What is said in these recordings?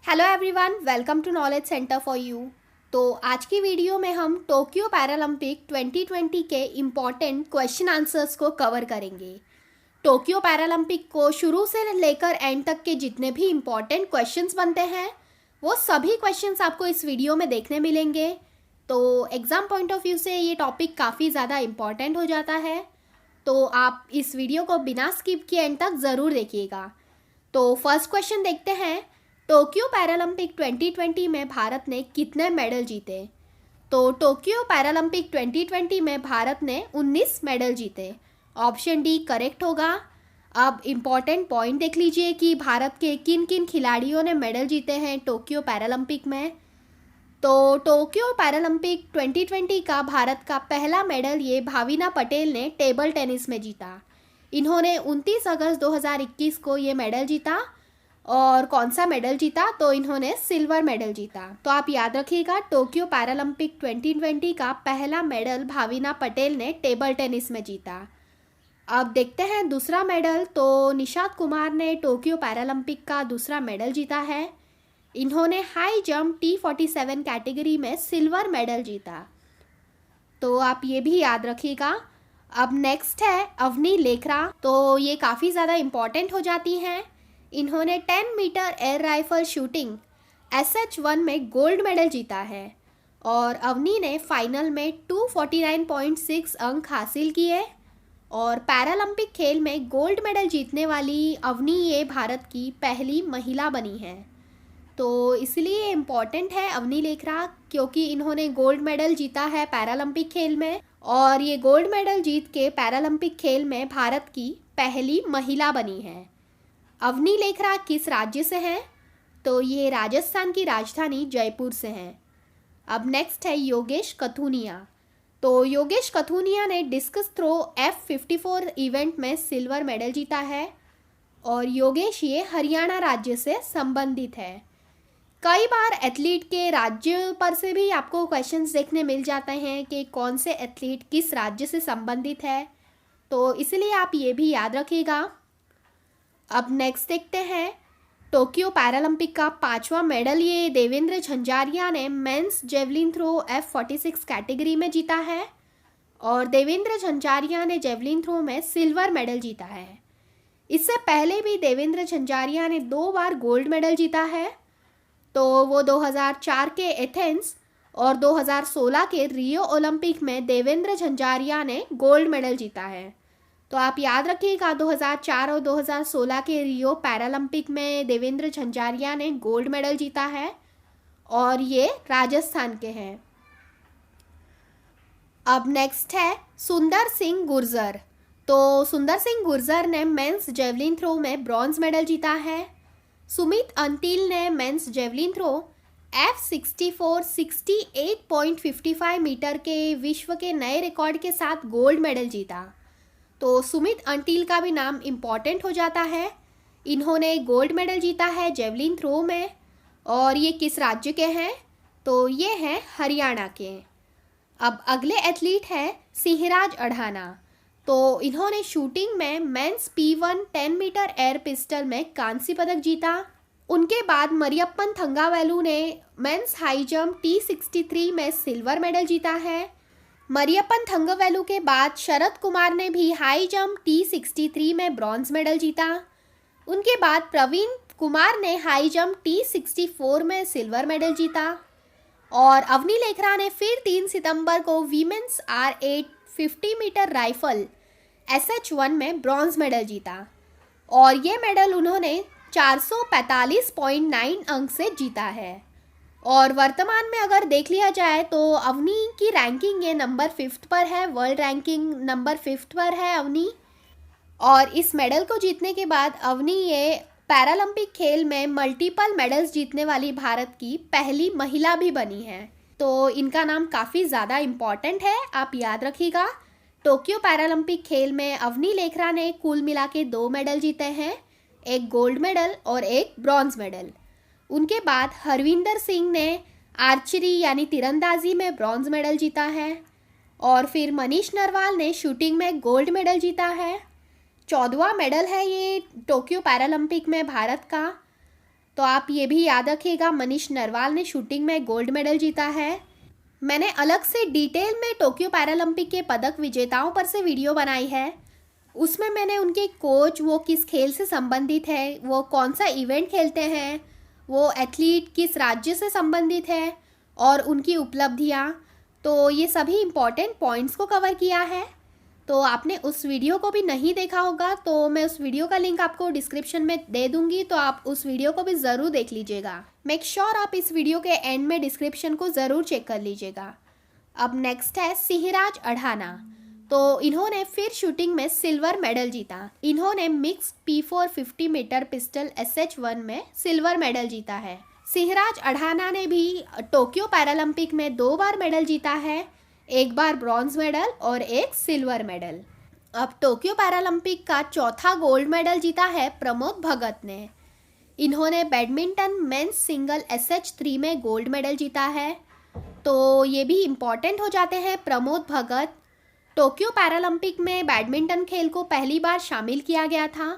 Hello everyone, welcome to knowledge centre for you. तो आज की वीडियो में हम टोक्यो पैरालंपिक 2020 के इम्पॉर्टेंट क्वेश्चन आंसर्स को कवर करेंगे। टोक्यो पैरालंपिक को शुरू से लेकर एंड तक के जितने भी इम्पॉर्टेंट क्वेश्चंस बनते हैं वो सभी क्वेश्चंस आपको इस वीडियो में देखने मिलेंगे। तो एग्ज़ाम पॉइंट ऑफ व्यू से ये टॉपिक काफ़ी ज़्यादा इम्पॉर्टेंट हो जाता है, तो आप इस वीडियो को बिना स्किप किए एंड तक ज़रूर देखिएगा। तो फर्स्ट क्वेश्चन देखते हैं, टोक्यो पैरालंपिक 2020 में भारत ने कितने मेडल जीते? तो टोक्यो पैरालंपिक 2020 में भारत ने 19 मेडल जीते। ऑप्शन डी करेक्ट होगा। अब इम्पॉर्टेंट पॉइंट देख लीजिए कि भारत के किन किन खिलाड़ियों ने मेडल जीते हैं टोक्यो पैरालंपिक में। तो टोक्यो पैरालंपिक 2020 का भारत का पहला मेडल ये भाविना पटेल ने टेबल टेनिस में जीता। इन्होंने 29 अगस्त 2021 को ये मेडल जीता। और कौन सा मेडल जीता? तो इन्होंने सिल्वर मेडल जीता। तो आप याद रखिएगा, टोक्यो पैरालंपिक 2020 का पहला मेडल भाविना पटेल ने टेबल टेनिस में जीता। अब देखते हैं दूसरा मेडल। तो निशात कुमार ने टोक्यो पैरालंपिक का दूसरा मेडल जीता है। इन्होंने हाई जंप T47 कैटेगरी में सिल्वर मेडल जीता। तो आप ये भी याद रखिएगा। अब नेक्स्ट है अवनी लेखरा। तो ये काफ़ी ज़्यादा इम्पॉर्टेंट हो जाती हैं। इन्होंने 10 metre air rifle shooting SH1 में गोल्ड मेडल जीता है और अवनी ने फाइनल में 249.6 अंक हासिल किए और पैरालंपिक खेल में गोल्ड मेडल जीतने वाली अवनी ये भारत की पहली महिला बनी है। तो इसलिए इम्पॉर्टेंट है अवनी लेखरा, क्योंकि इन्होंने गोल्ड मेडल जीता है पैरालंपिक खेल में और ये गोल्ड मेडल जीत के पैरालंपिक खेल में भारत की पहली महिला बनी है। अवनी लेखरा किस राज्य से हैं? तो ये राजस्थान की राजधानी जयपुर से हैं। अब नेक्स्ट है योगेश कथुनिया। तो योगेश कथुनिया ने डिस्कस थ्रो F54 इवेंट में सिल्वर मेडल जीता है और योगेश ये हरियाणा राज्य से संबंधित है। कई बार एथलीट के राज्य पर से भी आपको क्वेश्चंस देखने मिल जाते हैं कि कौन से एथलीट किस राज्य से संबंधित है, तो इसलिए आप ये भी याद रखिएगा। अब नेक्स्ट देखते हैं, टोक्यो पैरालंपिक का 5वां मेडल ये देवेंद्र झंझारिया ने men's javelin throw F46 category में जीता है और देवेंद्र झंझारिया ने जेवलिन थ्रो में सिल्वर मेडल जीता है। इससे पहले भी देवेंद्र झंझारिया ने 2 बार गोल्ड मेडल जीता है। तो वो 2004 के एथेंस और 2016 के रियो ओलंपिक में देवेंद्र झंझारिया ने गोल्ड मेडल जीता है। तो आप याद रखिएगा, 2004 और 2016 के रियो पैरालंपिक में देवेंद्र झंझारिया ने गोल्ड मेडल जीता है और ये राजस्थान के हैं। अब नेक्स्ट है सुंदर सिंह गुर्जर। तो सुंदर सिंह गुर्जर ने मेंस जेवलिन थ्रो में ब्रॉन्ज मेडल जीता है। सुमित अंतिल ने men's javelin throw F64 68.55 metre के विश्व के नए रिकॉर्ड के साथ गोल्ड मेडल जीता। तो सुमित अंटिल का भी नाम इम्पॉर्टेंट हो जाता है। इन्होंने गोल्ड मेडल जीता है जेवलिन थ्रो में और ये किस राज्य के हैं? तो ये हैं हरियाणा के। अब अगले एथलीट है सिंहराज अढ़ाना। तो इन्होंने शूटिंग में mains P1 10 metre air pistol में कांस्य पदक जीता। उनके बाद मरियप्पन थंगावेलु ने मेंस हाई जंप T63 में सिल्वर मेडल जीता है। मरियप्पन थंगावेलु के बाद शरद कुमार ने भी हाई जंप T63 में ब्रॉन्ज मेडल जीता। उनके बाद प्रवीण कुमार ने हाई जंप T64 में सिल्वर मेडल जीता और अवनी लेखरा ने फिर 3 सितंबर को women's R8 50 metre rifle SH1 में ब्रॉन्ज मेडल जीता और ये मेडल उन्होंने 445.9 अंक से जीता है। और वर्तमान में अगर देख लिया जाए तो अवनी की रैंकिंग ये नंबर 5 पर है, वर्ल्ड रैंकिंग नंबर 5 पर है अवनी। और इस मेडल को जीतने के बाद अवनी ये पैरालंपिक खेल में मल्टीपल मेडल्स जीतने वाली भारत की पहली महिला भी बनी है। तो इनका नाम काफ़ी ज़्यादा इम्पॉर्टेंट है, आप याद रखिएगा। टोक्यो पैरालंपिक खेल में अवनी लेखरा ने कुल मिला के 2 मेडल जीते हैं, एक गोल्ड मेडल और एक ब्रॉन्ज मेडल। उनके बाद हरविंदर सिंह ने आर्चरी यानी तीरंदाजी में ब्रॉन्ज मेडल जीता है और फिर मनीष नरवाल ने शूटिंग में गोल्ड मेडल जीता है। 14वां मेडल है ये टोक्यो पैरालंपिक में भारत का। तो आप ये भी याद रखिएगा, मनीष नरवाल ने शूटिंग में गोल्ड मेडल जीता है। मैंने अलग से डिटेल में टोक्यो पैरालंपिक के पदक विजेताओं पर से वीडियो बनाई है। उसमें मैंने उनके कोच, वो किस खेल से संबंधित है, वो कौन सा इवेंट खेलते हैं, वो एथलीट किस राज्य से संबंधित है और उनकी उपलब्धियाँ, तो ये सभी इम्पॉर्टेंट पॉइंट्स को कवर किया है। तो आपने उस वीडियो को भी नहीं देखा होगा तो मैं उस वीडियो का लिंक आपको डिस्क्रिप्शन में दे दूंगी, तो आप उस वीडियो को भी ज़रूर देख लीजिएगा। मेक श्योर आप इस वीडियो के एंड में डिस्क्रिप्शन को ज़रूर चेक कर लीजिएगा। अब नेक्स्ट है सिंहराज अढ़ाना। तो इन्होंने फिर शूटिंग में सिल्वर मेडल जीता। इन्होंने mix P4 50 metre pistol SH1 में सिल्वर मेडल जीता है। सिंहराज अढ़ाना ने भी टोक्यो पैरालंपिक में 2 बार मेडल जीता है, 1 बार ब्रॉन्ज मेडल और 1 सिल्वर मेडल। अब टोक्यो पैरालंपिक का चौथा गोल्ड मेडल जीता है प्रमोद भगत ने। इन्होंने बैडमिंटन मेंस सिंगल SH3 में गोल्ड मेडल जीता है। तो ये भी इम्पॉर्टेंट हो जाते हैं प्रमोद भगत। टोक्यो पैरालंपिक में बैडमिंटन खेल को पहली बार शामिल किया गया था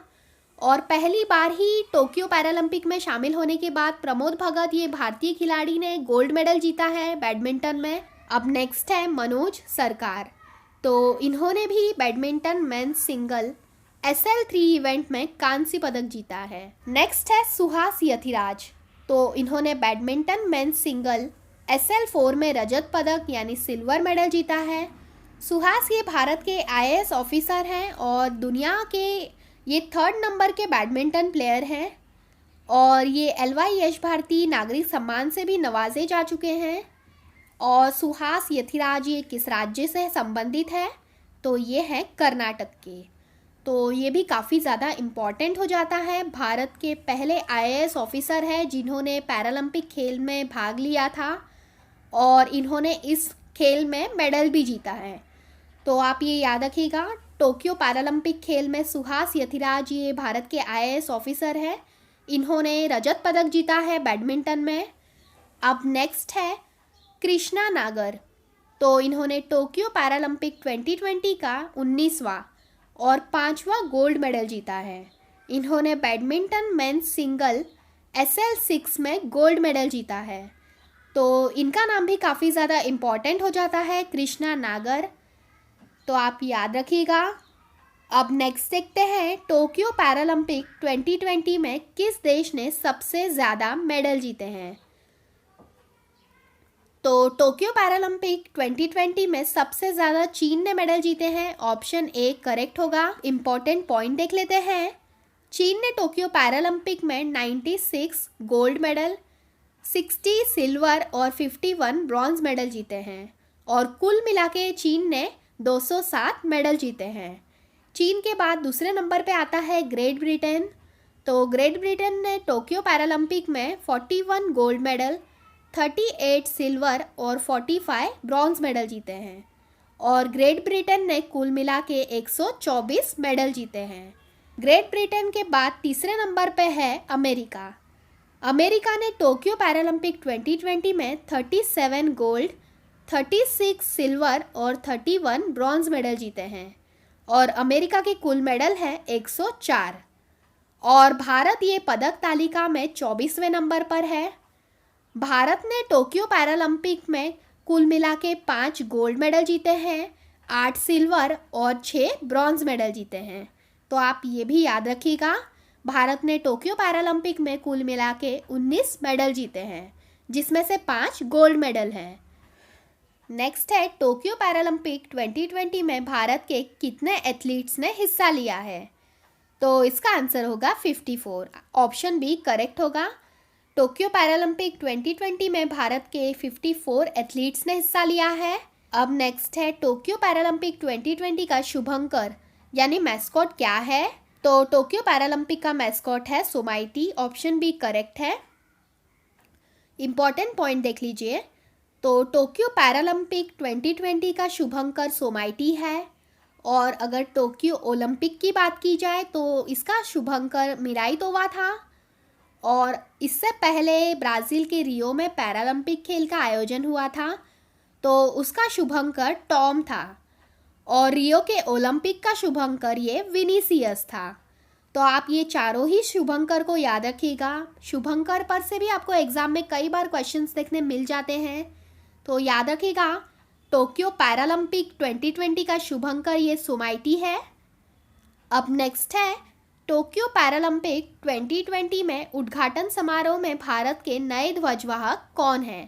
और पहली बार ही टोक्यो पैरालंपिक में शामिल होने के बाद प्रमोद भगत, ये भारतीय खिलाड़ी ने गोल्ड मेडल जीता है बैडमिंटन में। अब नेक्स्ट है मनोज सरकार। तो इन्होंने भी badminton men's single SL3 event में कांस्य पदक जीता है। नेक्स्ट है सुहास यथिराज। तो इन्होंने बैडमिंटन मेंस सिंगल SL4 में रजत पदक यानी सिल्वर मेडल जीता है। सुहास ये भारत के IAS ऑफिसर हैं और दुनिया के ये 3rd नंबर के बैडमिंटन प्लेयर हैं और ये LY यश भारती नागरिक सम्मान से भी नवाजे जा चुके हैं। और सुहास यथिराज ये किस राज्य से संबंधित है, तो ये है कर्नाटक के। तो ये भी काफ़ी ज़्यादा इम्पॉर्टेंट हो जाता है। भारत के पहले IAS ऑफिसर है जिन्होंने पैरालंपिक खेल में भाग लिया था और इन्होंने इस खेल में मेडल भी जीता है। तो आप ये याद रखिएगा, टोक्यो पैरालंपिक खेल में सुहास यथिराज ये भारत के IAS ऑफिसर है। इन्होंने रजत पदक जीता है बैडमिंटन में। अब नेक्स्ट है कृष्णा नागर। तो इन्होंने टोक्यो पैरालंपिक 2020 का 19वां और 5वां गोल्ड मेडल जीता है। इन्होंने बैडमिंटन मेंस सिंगल SL6 में गोल्ड मेडल जीता है। तो इनका नाम भी काफ़ी ज़्यादा इम्पॉर्टेंट हो जाता है, कृष्णा नागर। तो आप याद रखिएगा। अब नेक्स्ट देखते हैं टोक्यो पैरालंपिक 2020 में किस देश ने सबसे ज़्यादा मेडल जीते हैं। तो टोक्यो पैरालंपिक 2020 में सबसे ज़्यादा चीन ने मेडल जीते हैं। ऑप्शन A करेक्ट होगा। इम्पॉर्टेंट पॉइंट देख लेते हैं। चीन ने टोक्यो पैरालंपिक में 96 गोल्ड मेडल, 60 सिल्वर और 51 ब्रॉन्ज मेडल जीते हैं और कुल मिला के चीन ने 207 मेडल जीते हैं। चीन के बाद दूसरे नंबर पे आता है ग्रेट ब्रिटेन। तो ग्रेट ब्रिटेन ने टोक्यो पैरालंपिक में 41 गोल्ड मेडल, 38 सिल्वर और 45 ब्रॉन्ज मेडल जीते हैं और ग्रेट ब्रिटेन ने कुल मिला के 124 मेडल जीते हैं। ग्रेट ब्रिटेन के बाद तीसरे नंबर पे है अमेरिका। अमेरिका ने टोक्यो पैरालंपिक 2020 में 37 गोल्ड, 36 सिल्वर और 31 ब्रॉन्ज मेडल जीते हैं और अमेरिका के कुल मेडल है 104। और भारत ये पदक तालिका में 24वें नंबर पर है। भारत ने टोक्यो पैरालंपिक में कुल मिला के 5 गोल्ड मेडल जीते हैं, 8 सिल्वर और 6 ब्रॉन्ज मेडल जीते हैं। तो आप ये भी याद रखिएगा, भारत ने टोक्यो पैरालंपिक में कुल मिला के 19 मेडल जीते हैं जिसमें से 5 गोल्ड मेडल हैं। नेक्स्ट है टोक्यो पैरालंपिक 2020 में भारत के कितने एथलीट्स ने हिस्सा लिया है। तो इसका आंसर होगा 54। ऑप्शन B करेक्ट होगा। टोक्यो पैरालंपिक 2020 में भारत के 54 एथलीट्स ने हिस्सा लिया है। अब नेक्स्ट है टोक्यो पैरालंपिक 2020 का शुभंकर यानी मैस्कॉट क्या है। तो टोक्यो पैरालंपिक का मैस्कॉट है सोमाइटी। ऑप्शन B करेक्ट है। इम्पॉर्टेंट पॉइंट देख लीजिए। तो टोक्यो पैरालंपिक 2020 का शुभंकर सोमाइटी है और अगर टोक्यो ओलंपिक की बात की जाए तो इसका शुभंकर मिराइतोवा था और इससे पहले ब्राज़ील के रियो में पैरालंपिक खेल का आयोजन हुआ था तो उसका शुभंकर टॉम था और रियो के ओलंपिक का शुभंकर ये विनीसियस था। तो आप ये चारों ही शुभंकर को याद रखिएगा। शुभंकर पर से भी आपको एग्जाम में कई बार क्वेश्चंस देखने मिल जाते हैं, तो याद रखिएगा। टोक्यो पैरालंपिक 2020 का शुभंकर ये सुमाइटी है। अब नेक्स्ट है, टोक्यो पैरालंपिक 2020 में उद्घाटन समारोह में भारत के नए ध्वजवाहक कौन हैं?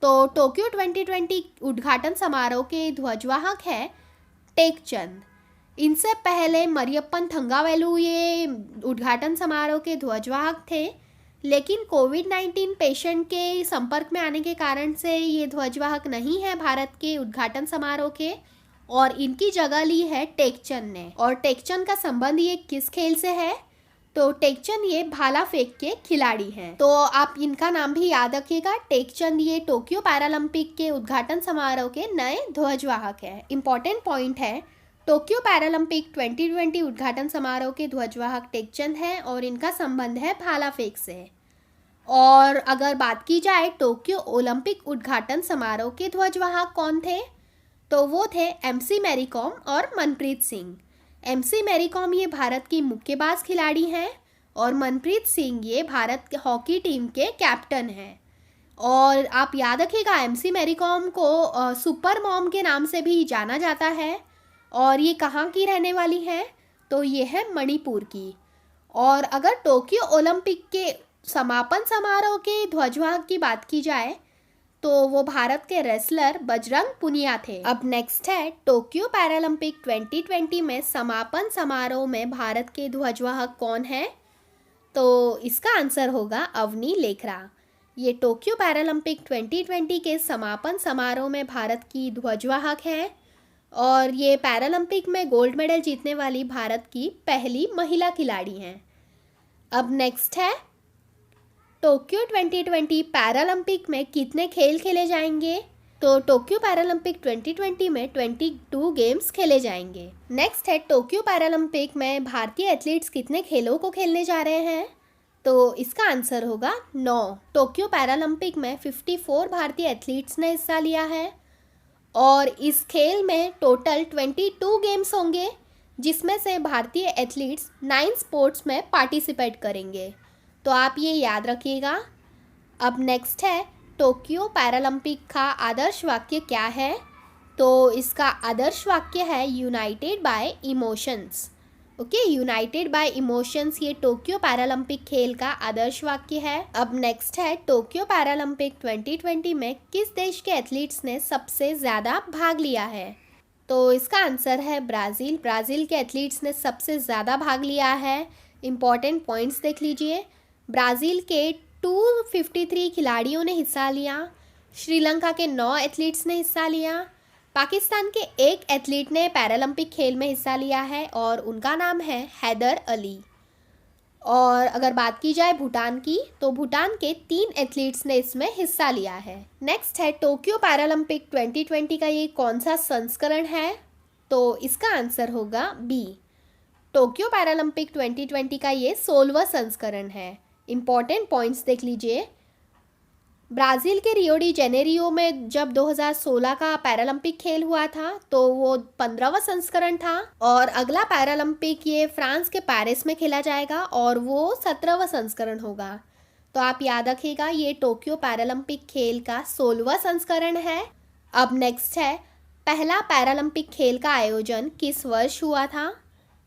तो टोक्यो 2020 उद्घाटन समारोह के ध्वजवाहक है टेकचंद। इनसे पहले मरियप्पन थंगावेलु ये उद्घाटन समारोह के ध्वजवाहक थे, लेकिन कोविड-19 पेशेंट के संपर्क में आने के कारण से ये ध्वजवाहक नहीं है भारत के उद्घाटन समारोह के, और इनकी जगह ली है टेकचंद ने। और टेकचंद का संबंध ये किस खेल से है? तो टेकचंद ये भाला फेंक के खिलाड़ी हैं, तो आप इनका नाम भी याद रखिएगा। टेकचंद ये टोक्यो पैरालंपिक के उद्घाटन समारोह के नए ध्वजवाहक है। इंपॉर्टेंट पॉइंट है, टोक्यो पैरालंपिक 2020 उद्घाटन समारोह के ध्वजवाहक टेकचंद हैं और इनका संबंध है भाला फेंक से। और अगर बात की जाए टोक्यो ओलंपिक उद्घाटन समारोह के ध्वजवाहक कौन थे, तो वो थे MC मैरी कॉम और मनप्रीत सिंह। MC मैरी कॉम ये भारत की मुक्केबाज खिलाड़ी हैं और मनप्रीत सिंह ये भारत हॉकी टीम के कैप्टन हैं। और आप याद रखिएगा, MC मैरी कॉम को सुपर मॉम के नाम से भी जाना जाता है। और ये कहाँ की रहने वाली है? तो ये है मणिपुर की। और अगर टोक्यो ओलंपिक के समापन समारोह के ध्वजवाहक की बात की जाए तो वो भारत के रेसलर बजरंग पुनिया थे। अब नेक्स्ट है, टोक्यो पैरालंपिक 2020 में समापन समारोह में भारत के ध्वजवाहक कौन है? तो इसका आंसर होगा अवनी लेखरा। ये टोक्यो पैरालंपिक 2020 के समापन समारोह में भारत की ध्वजवाहक है और ये पैरालंपिक में गोल्ड मेडल जीतने वाली भारत की पहली महिला खिलाड़ी हैं। अब नेक्स्ट है, टोक्यो 2020 पैरालंपिक में कितने खेल खेले जाएंगे? तो टोक्यो पैरालंपिक 2020 में 22 गेम्स खेले जाएंगे। नेक्स्ट है, टोक्यो पैरालंपिक में भारतीय एथलीट्स कितने खेलों को खेलने जा रहे हैं? तो इसका आंसर होगा 9। टोक्यो पैरालंपिक में 54 भारतीय एथलीट्स ने हिस्सा लिया है और इस खेल में टोटल 22 गेम्स होंगे, जिसमें से भारतीय एथलीट्स 9 स्पोर्ट्स में पार्टिसिपेट करेंगे। तो आप ये याद रखिएगा। अब नेक्स्ट है, टोक्यो पैरालंपिक का आदर्श वाक्य क्या है? तो इसका आदर्श वाक्य है United bye emotions. Okay, United bye emotions ये टोक्यो पैरालंपिक खेल का आदर्श वाक्य है। अब नेक्स्ट है, टोक्यो पैरालंपिक 2020 में किस देश के एथलीट्स ने सबसे ज़्यादा भाग लिया है? तो इसका आंसर है ब्राज़ील। ब्राज़ील के एथलीट्स ने सबसे ज़्यादा भाग लिया है। इम्पॉर्टेंट पॉइंट्स देख लीजिए। ब्राज़ील के 253 खिलाड़ियों ने हिस्सा लिया, श्रीलंका के 9 एथलीट्स ने हिस्सा लिया, पाकिस्तान के एक एथलीट ने पैरालंपिक खेल में हिस्सा लिया है और उनका नाम है हैदर अली। और अगर बात की जाए भूटान की, तो भूटान के 3 एथलीट्स ने इसमें हिस्सा लिया है। नेक्स्ट है, टोक्यो पैरालंपिक 2020 का ये कौन सा संस्करण है? तो इसका आंसर होगा बी। टोक्यो पैरालंपिक 2020 का ये 16वां संस्करण है। इम्पॉर्टेंट पॉइंट्स देख लीजिए। ब्राज़ील के रियो डी जेनेरियो में जब 2016 का पैरालंपिक खेल हुआ था तो वो 15वां संस्करण था, और अगला पैरालंपिक ये फ्रांस के पेरिस में खेला जाएगा और वो 17वां संस्करण होगा। तो आप याद रखिएगा, ये टोक्यो पैरालंपिक खेल का 16वां संस्करण है। अब नेक्स्ट है, पहला पैरालंपिक खेल का आयोजन किस वर्ष हुआ था?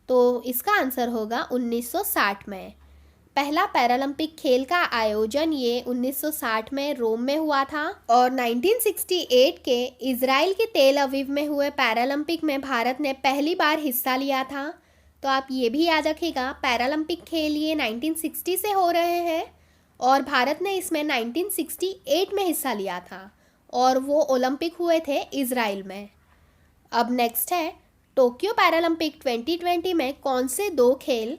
तो इसका आंसर होगा 1960 में। पहला पैरालंपिक खेल का आयोजन ये 1960 में रोम में हुआ था, और 1968 के इजराइल के तेल अवीव में हुए पैरालंपिक में भारत ने पहली बार हिस्सा लिया था। तो आप ये भी याद रखिएगा, पैरालंपिक खेल ये 1960 से हो रहे हैं और भारत ने इसमें 1968 में हिस्सा लिया था और वो ओलंपिक हुए थे इजराइल में। अब नेक्स्ट है, टोक्यो पैरालंपिक 2020 में कौन से 2 खेल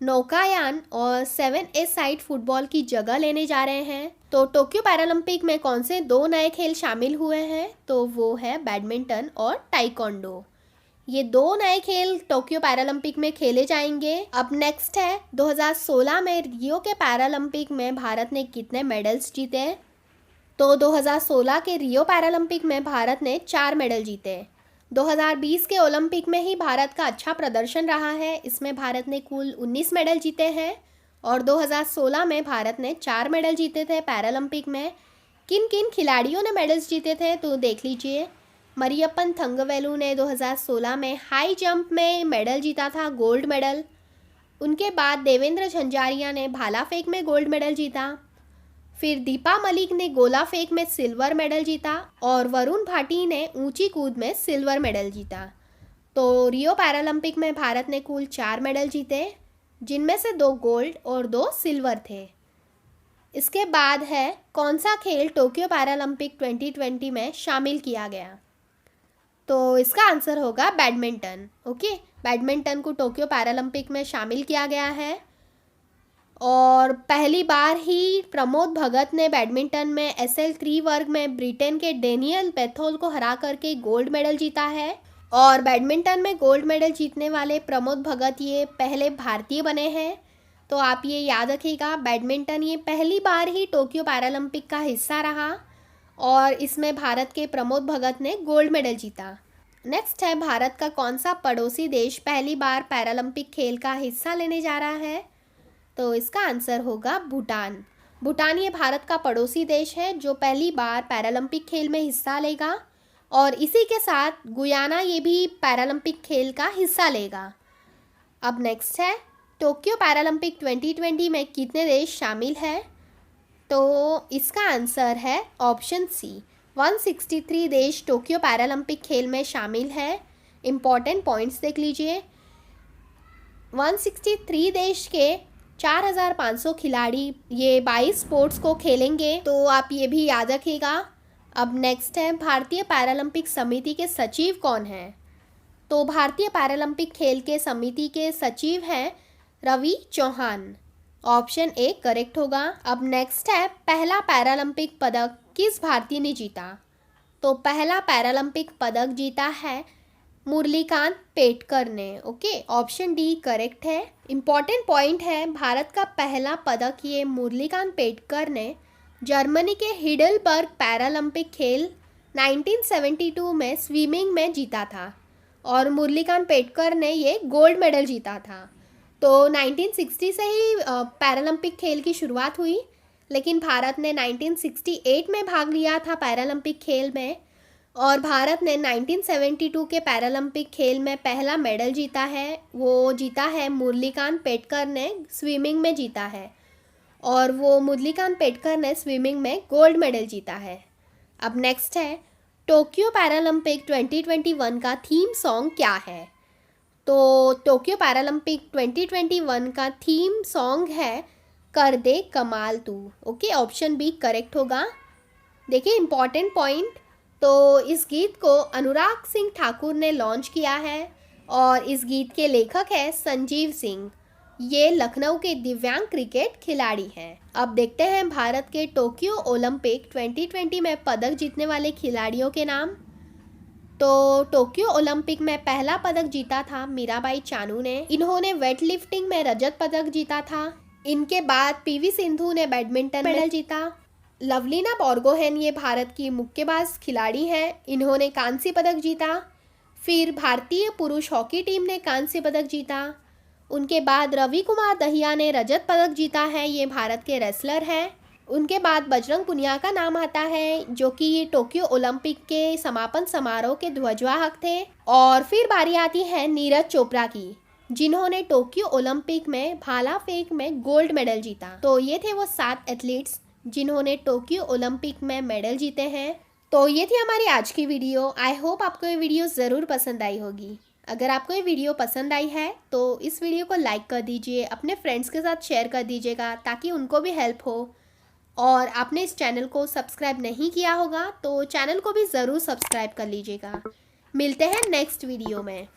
नौकायान और 7A साइड फुटबॉल की जगह लेने जा रहे हैं? तो टोक्यो पैरालंपिक में कौन से 2 नए खेल शामिल हुए हैं? तो वो है बैडमिंटन और ताइक्वांडो। ये 2 नए खेल टोक्यो पैरालंपिक में खेले जाएंगे। अब नेक्स्ट है, 2016 में रियो के पैरालंपिक में भारत ने कितने मेडल्स जीते? तो 2016 के रियो पैरालंपिक में भारत ने 4 मेडल जीते। 2020 के ओलंपिक में ही भारत का अच्छा प्रदर्शन रहा है। इसमें भारत ने कुल 19 मेडल जीते हैं और 2016 में भारत ने 4 मेडल जीते थे पैरालंपिक में। किन किन खिलाड़ियों ने मेडल्स जीते थे तो देख लीजिए। मरियप्पन थंगवेलु ने 2016 में हाई जंप में मेडल जीता था, गोल्ड मेडल। उनके बाद देवेंद्र झंझारिया ने भाला फेंक में गोल्ड मेडल जीता। फिर दीपा मलिक ने गोला फेंक में सिल्वर मेडल जीता और वरुण भाटी ने ऊंची कूद में सिल्वर मेडल जीता। तो रियो पैरालंपिक में भारत ने कुल 4 मेडल जीते, जिनमें से 2 गोल्ड और 2 सिल्वर थे। इसके बाद है कौन सा खेल टोक्यो पैरालंपिक 2020 में शामिल किया गया, तो इसका आंसर होगा बैडमिंटन। ओके, बैडमिंटन को टोक्यो पैरालंपिक में शामिल किया गया है और पहली बार ही प्रमोद भगत ने बैडमिंटन में SL3 वर्ग में ब्रिटेन के डेनियल बेथोल को हरा करके गोल्ड मेडल जीता है। और बैडमिंटन में गोल्ड मेडल जीतने वाले प्रमोद भगत ये पहले भारतीय बने हैं। तो आप ये याद रखिएगा, बैडमिंटन ये पहली बार ही टोक्यो पैरालंपिक का हिस्सा रहा और इसमें भारत के प्रमोद भगत ने गोल्ड मेडल जीता। नेक्स्ट है, भारत का कौन सा पड़ोसी देश पहली बार पैरालंपिक खेल का हिस्सा लेने जा रहा है, तो इसका आंसर होगा भूटान। भूटान ये भारत का पड़ोसी देश है जो पहली बार पैरालंपिक खेल में हिस्सा लेगा और इसी के साथ गुयाना ये भी पैरालंपिक खेल का हिस्सा लेगा। अब नेक्स्ट है, टोक्यो पैरालंपिक 2020 में कितने देश शामिल हैं, तो इसका आंसर है ऑप्शन सी, 163 देश टोक्यो पैरालंपिक खेल में शामिल है। इम्पॉर्टेंट पॉइंट्स देख लीजिए। 163 देश के 4500 खिलाड़ी ये 22 स्पोर्ट्स को खेलेंगे, तो आप ये भी याद रखिएगा। अब नेक्स्ट है, भारतीय पैरालंपिक समिति के सचिव कौन हैं, तो भारतीय पैरालंपिक खेल के समिति के सचिव हैं Ravi Chauhan. Option A correct होगा। अब नेक्स्ट है, पहला पैरालंपिक पदक किस भारतीय ने जीता, तो पहला पैरालंपिक पदक जीता है मुरलीकांत पेटकर ने। ओके, ऑप्शन डी करेक्ट है। इम्पॉर्टेंट पॉइंट है, भारत का पहला पदक ये मुरलीकांत पेटकर ने जर्मनी के हिडलबर्ग पैरालंपिक खेल 1972 में स्विमिंग में जीता था और मुरलीकांत पेटकर ने ये गोल्ड मेडल जीता था। तो 1960 से ही पैरालंपिक खेल की शुरुआत हुई, लेकिन भारत ने 1968 में भाग लिया था पैरालंपिक खेल में और भारत ने 1972 के पैरालंपिक खेल में पहला मेडल जीता है। वो जीता है मुरलीकांत पेटकर ने, स्विमिंग में जीता है और वो मुरलीकांत पेटकर ने स्विमिंग में गोल्ड मेडल जीता है। अब नेक्स्ट है, टोक्यो पैरालंपिक 2021 का थीम सॉन्ग क्या है, तो टोक्यो पैरालंपिक 2021 का थीम सॉन्ग है कर दे कमाल तू। ओके, ऑप्शन बी करेक्ट होगा। देखिए इम्पॉर्टेंट पॉइंट, तो इस गीत को अनुराग सिंह ठाकुर ने लॉन्च किया है और इस गीत के लेखक है संजीव सिंह। ये लखनऊ के दिव्यांग क्रिकेट खिलाड़ी हैं। अब देखते हैं भारत के टोक्यो ओलंपिक 2020 में पदक जीतने वाले खिलाड़ियों के नाम। तो टोक्यो ओलंपिक में पहला पदक जीता था मीराबाई चानू ने। इन्होंने वेट लिफ्टिंग में रजत पदक जीता था। इनके बाद PV सिंधु ने बैडमिंटन मेडल जीता। लवलीना बोर्गोहेन ये भारत की मुक्केबाज खिलाड़ी हैं, इन्होंने कांस्य पदक जीता। फिर भारतीय पुरुष हॉकी टीम ने कांस्य पदक जीता। उनके बाद रवि कुमार दहिया ने रजत पदक जीता है, ये भारत के रेसलर हैं। उनके बाद बजरंग पुनिया का नाम आता है, जो कि ये टोक्यो ओलंपिक के समापन समारोह के ध्वजवाहक थे। और फिर बारी आती है नीरज चोपड़ा की, जिन्होंने टोक्यो ओलंपिक में भाला फेंक में गोल्ड मेडल जीता। तो ये थे वो 7 एथलीट्स जिन्होंने टोक्यो ओलंपिक में मेडल जीते हैं। तो ये थी हमारी आज की वीडियो। आई होप आपको ये वीडियो ज़रूर पसंद आई होगी। अगर आपको ये वीडियो पसंद आई है तो इस वीडियो को लाइक कर दीजिए, अपने फ्रेंड्स के साथ शेयर कर दीजिएगा ताकि उनको भी हेल्प हो। और आपने इस चैनल को सब्सक्राइब नहीं किया होगा तो चैनल को भी ज़रूर सब्सक्राइब कर लीजिएगा। मिलते हैं नेक्स्ट वीडियो में।